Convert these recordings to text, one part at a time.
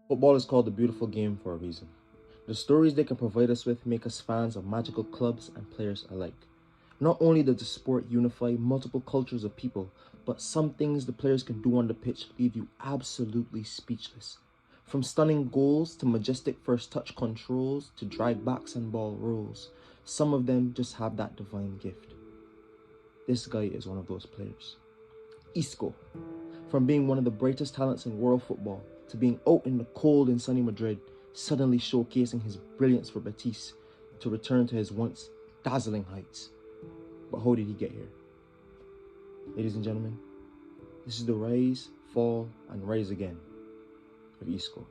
Football is called the beautiful game for a reason. The stories they can provide us with make us fans of magical clubs and players alike. Not only does the sport unify multiple cultures of people, but some things the players can do on the pitch leave you absolutely speechless. From stunning goals to majestic first touch controls to drag backs and ball rolls, some of them just have that divine gift. This guy is one of those players. Isco. From being one of the brightest talents in world football to being out in the cold and sunny Madrid, suddenly showcasing his brilliance for Betis to return to his once dazzling heights. But how did he get here? Ladies and gentlemen, this is the rise, fall, and rise again of Isco.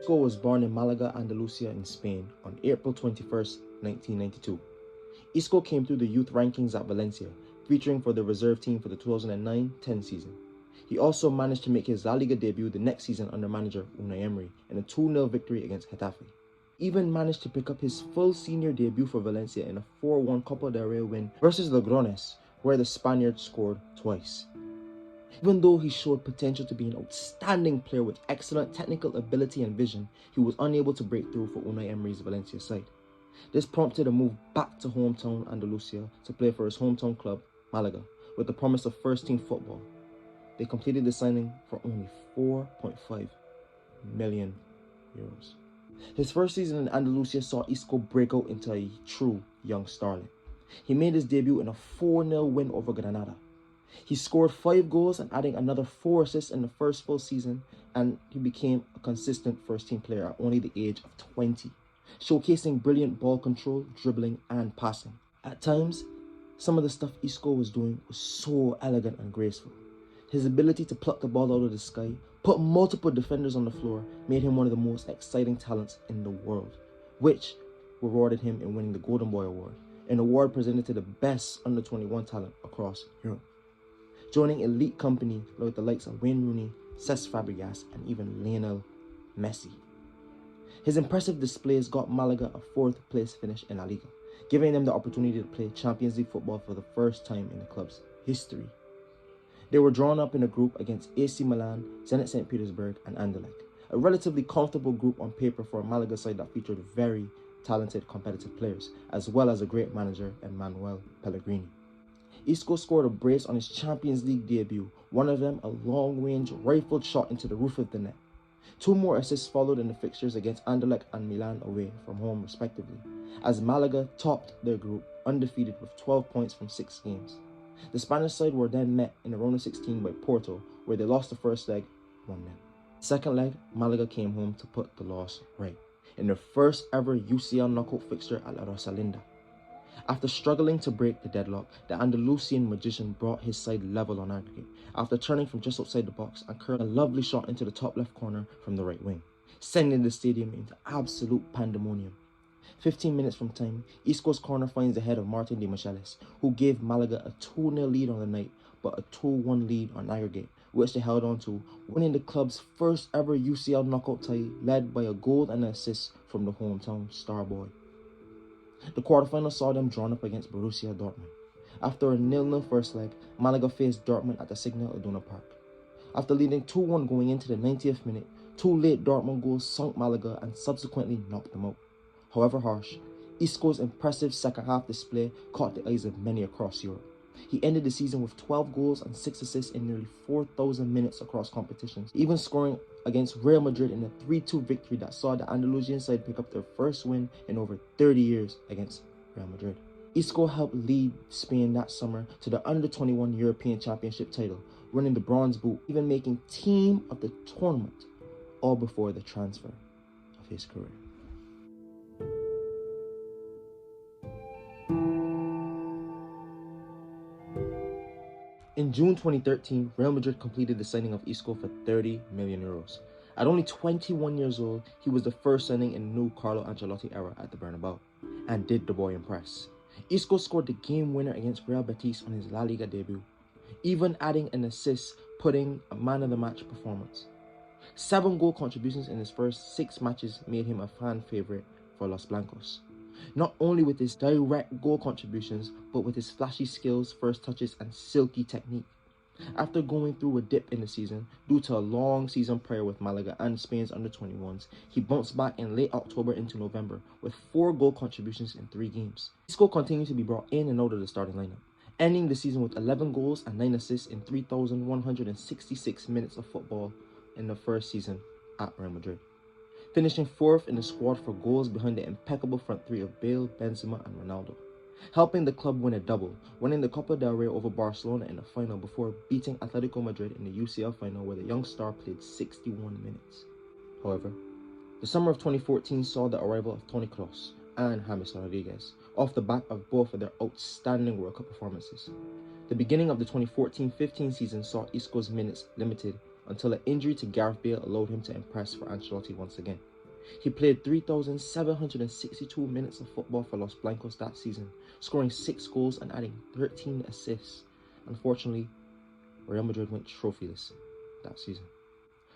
Isco was born in Malaga, Andalusia in Spain on April 21st, 1992. Isco came through the youth rankings at Valencia, featuring for the reserve team for the 2009-10 season. He also managed to make his La Liga debut the next season under manager Unai Emery in a 2-0 victory against Getafe. Even managed to pick up his full senior debut for Valencia in a 4-1 Copa del Rey win versus Logrones, where the Spaniard scored twice. Even though he showed potential to be an outstanding player with excellent technical ability and vision, he was unable to break through for Unai Emery's Valencia side. This prompted a move back to hometown Andalusia to play for his hometown club, Malaga, with the promise of first-team football. They completed the signing for only 4.5 million euros. His first season in Andalusia saw Isco break out into a true young starlet. He made his debut in a 4-0 win over Granada. He scored 5 goals and adding another 4 assists in the first full season, and he became a consistent first-team player at only the age of 20, showcasing brilliant ball control, dribbling, and passing. At times, some of the stuff Isco was doing was so elegant and graceful. His ability to pluck the ball out of the sky, put multiple defenders on the floor, made him one of the most exciting talents in the world, which rewarded him in winning the Golden Boy Award, an award presented to the best under-21 talent across Europe. Joining elite company with the likes of Wayne Rooney, Cesc Fabregas, and even Lionel Messi. His impressive displays got Malaga a 4th place finish in La Liga, giving them the opportunity to play Champions League football for the first time in the club's history. They were drawn up in a group against AC Milan, Zenit St. Petersburg, and Anderlecht, a relatively comfortable group on paper for a Malaga side that featured very talented competitive players, as well as a great manager in Manuel Pellegrini. Isco scored a brace on his Champions League debut, one of them a long-range rifled shot into the roof of the net. 2 more assists followed in the fixtures against Anderlecht and Milan away from home respectively, as Malaga topped their group undefeated with 12 points from 6 games. The Spanish side were then met in the round of 16 by Porto, where they lost the first leg 1-0. Second leg, Malaga came home to put the loss right, in their first ever UCL knockout fixture at La Rosalinda. After struggling to break the deadlock, the Andalusian magician brought his side level on aggregate, after turning from just outside the box and curling a lovely shot into the top left corner from the right wing, sending the stadium into absolute pandemonium. 15 minutes from time, Isco's corner finds the head of Martin de Michelis, who gave Malaga a 2-0 lead on the night, but a 2-1 lead on aggregate, which they held on to, winning the club's first ever UCL knockout tie, led by a goal and an assist from the hometown star boy. The quarterfinals saw them drawn up against Borussia Dortmund. After a 0-0 first leg, Malaga faced Dortmund at the Signal Iduna Park. After leading 2-1 going into the 90th minute, 2 late Dortmund goals sunk Malaga and subsequently knocked them out. However harsh, Isco's impressive second half display caught the eyes of many across Europe. He ended the season with 12 goals and 6 assists in nearly 4,000 minutes across competitions, even scoring against Real Madrid in a 3-2 victory that saw the Andalusian side pick up their first win in over 30 years against Real Madrid. Isco helped lead Spain that summer to the Under-21 European Championship title, winning the Bronze Boot, even making Team of the Tournament, all before the transfer of his career. In June 2013, Real Madrid completed the signing of Isco for 30 million euros. At only 21 years old, he was the first signing in the new Carlo Ancelotti era at the Bernabeu. And did the boy impress? Isco scored the game winner against Real Betis on his La Liga debut, even adding an assist, putting a man-of-the-match performance. 7 goal contributions in his first 6 matches made him a fan favourite for Los Blancos. Not only with his direct goal contributions, but with his flashy skills, first touches, and silky technique. After going through a dip in the season due to a long season prior with Malaga and Spain's under-21s, he bounced back in late October into November with 4 goal contributions in 3 games. Isco continued to be brought in and out of the starting lineup, ending the season with 11 goals and 9 assists in 3,166 minutes of football in the first season at Real Madrid, finishing 4th in the squad for goals behind the impeccable front three of Bale, Benzema and Ronaldo, helping the club win a double, winning the Copa del Rey over Barcelona in the final before beating Atletico Madrid in the UCL final where the young star played 61 minutes. However, the summer of 2014 saw the arrival of Toni Kroos and James Rodriguez off the back of both of their outstanding World Cup performances. The beginning of the 2014-15 season saw Isco's minutes limited until an injury to Gareth Bale allowed him to impress for Ancelotti once again. He played 3,762 minutes of football for Los Blancos that season, scoring 6 goals and adding 13 assists. Unfortunately, Real Madrid went trophyless that season.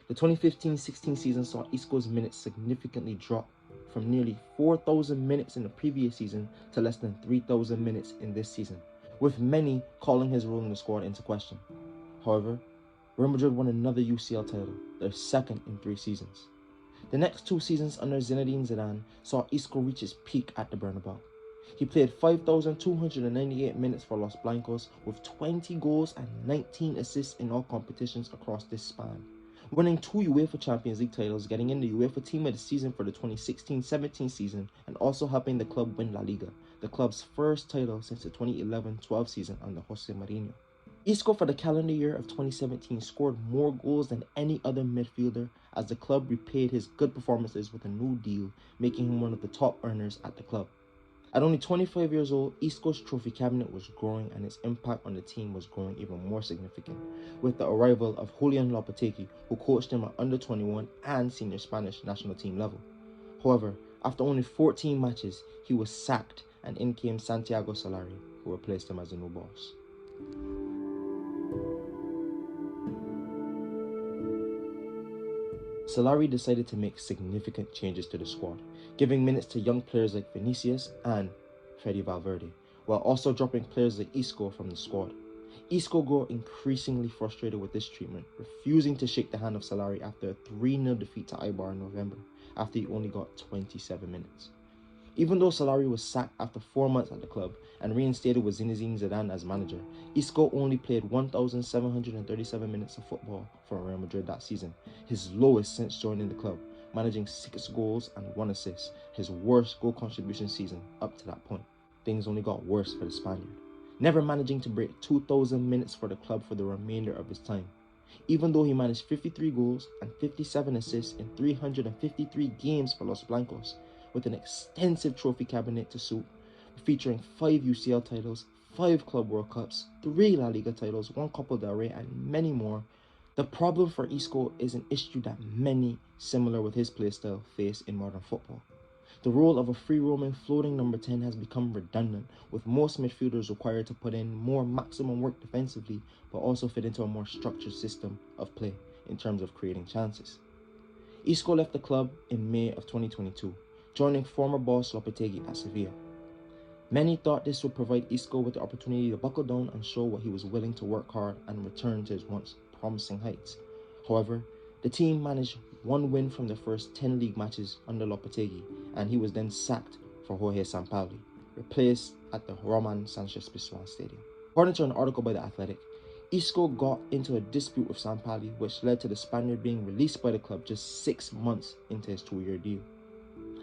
The 2015-16 season saw Isco's minutes significantly drop from nearly 4,000 minutes in the previous season to less than 3,000 minutes in this season, with many calling his role in the squad into question. However, Real Madrid won another UCL title, their second in 3 seasons. The next 2 seasons under Zinedine Zidane saw Isco reach his peak at the Bernabeu. He played 5,298 minutes for Los Blancos with 20 goals and 19 assists in all competitions across this span, winning 2 UEFA Champions League titles, getting in the UEFA Team of the Season for the 2016-17 season, and also helping the club win La Liga, the club's first title since the 2011-12 season under Jose Mourinho. Isco for the calendar year of 2017 scored more goals than any other midfielder as the club repaid his good performances with a new deal, making him one of the top earners at the club. At only 25 years old, Isco's trophy cabinet was growing and his impact on the team was growing even more significant, with the arrival of Julian Lopetegui, who coached him at under-21 and senior Spanish national team level. However, after only 14 matches, he was sacked and in came Santiago Solari, who replaced him as the new boss. Solari decided to make significant changes to the squad, giving minutes to young players like Vinicius and Fede Valverde, while also dropping players like Isco from the squad. Isco grew increasingly frustrated with this treatment, refusing to shake the hand of Solari after a 3-0 defeat to Eibar in November, after he only got 27 minutes. Even though Solari was sacked after 4 months at the club and reinstated with Zinedine Zidane as manager, Isco only played 1,737 minutes of football for Real Madrid that season, his lowest since joining the club, managing 6 goals and 1 assist, his worst goal contribution season up to that point. Things only got worse for the Spaniard, never managing to break 2,000 minutes for the club for the remainder of his time. Even though he managed 53 goals and 57 assists in 353 games for Los Blancos, with an extensive trophy cabinet to suit, featuring 5 UCL titles, 5 Club World Cups, 3 La Liga titles, 1 Copa del Rey, and many more, the problem for Isco is an issue that many, similar with his playstyle, face in modern football. The role of a free-roaming floating number 10 has become redundant, with most midfielders required to put in more maximum work defensively, but also fit into a more structured system of play in terms of creating chances. Isco left the club in May of 2022, joining former boss Lopetegui at Sevilla. Many thought this would provide Isco with the opportunity to buckle down and show what he was willing to work hard and return to his once promising heights. However, the team managed 1 win from their first 10 league matches under Lopetegui, and he was then sacked for Jorge Sampaoli, replaced at the Roman Sanchez Pizjuan Stadium. According to an article by The Athletic, Isco got into a dispute with Sampaoli, which led to the Spaniard being released by the club just 6 months into his 2-year deal.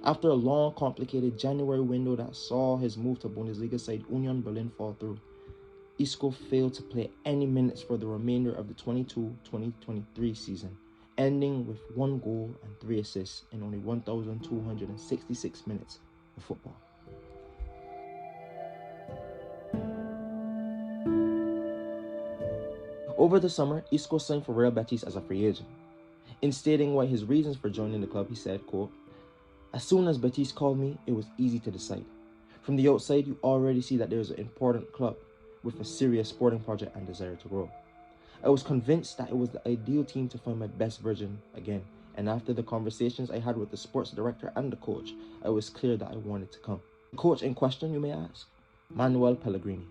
After a long, complicated January window that saw his move to Bundesliga side Union Berlin fall through, Isco failed to play any minutes for the remainder of the 22-2023 season, ending with 1 goal and 3 assists in only 1,266 minutes of football. Over the summer, Isco signed for Real Betis as a free agent. In stating why his reasons for joining the club, he said, quote, "As soon as Betis called me, it was easy to decide. From the outside, you already see that there is an important club with a serious sporting project and desire to grow. I was convinced that it was the ideal team to find my best version again, and after the conversations I had with the sports director and the coach, I was clear that I wanted to come." The coach in question, you may ask? Manuel Pellegrini,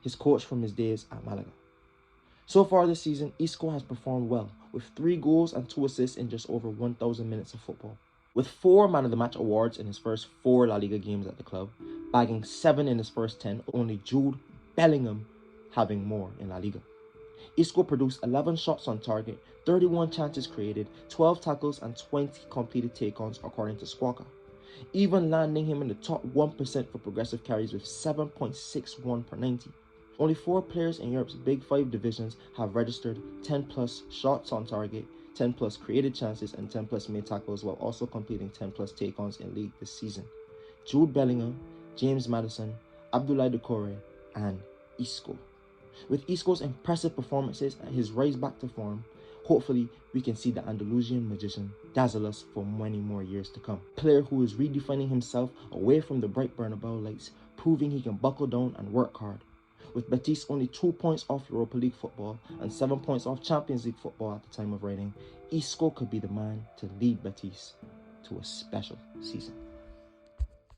his coach from his days at Malaga. So far this season, Isco has performed well, with 3 goals and 2 assists in just over 1,000 minutes of football. With 4 Man of the Match awards in his first 4 La Liga games at the club, bagging 7 in his first 10, only Jude Bellingham having more in La Liga. Isco produced 11 shots on target, 31 chances created, 12 tackles and 20 completed take-ons according to Squawka, even landing him in the top 1% for progressive carries with 7.61 per 90. Only 4 players in Europe's Big 5 divisions have registered 10 plus shots on target, 10 plus created chances and 10 plus made tackles while also completing 10 plus take-ons in league this season. Jude Bellingham, James Maddison, Abdoulaye Doucouré and Isco. With Isco's impressive performances and his rise back to form, hopefully we can see the Andalusian magician dazzle us for many more years to come. A player who is redefining himself away from the bright Bernabeu lights, proving he can buckle down and work hard. With Betis only 2 points off Europa League football and 7 points off Champions League football at the time of writing, Isco could be the man to lead Betis to a special season.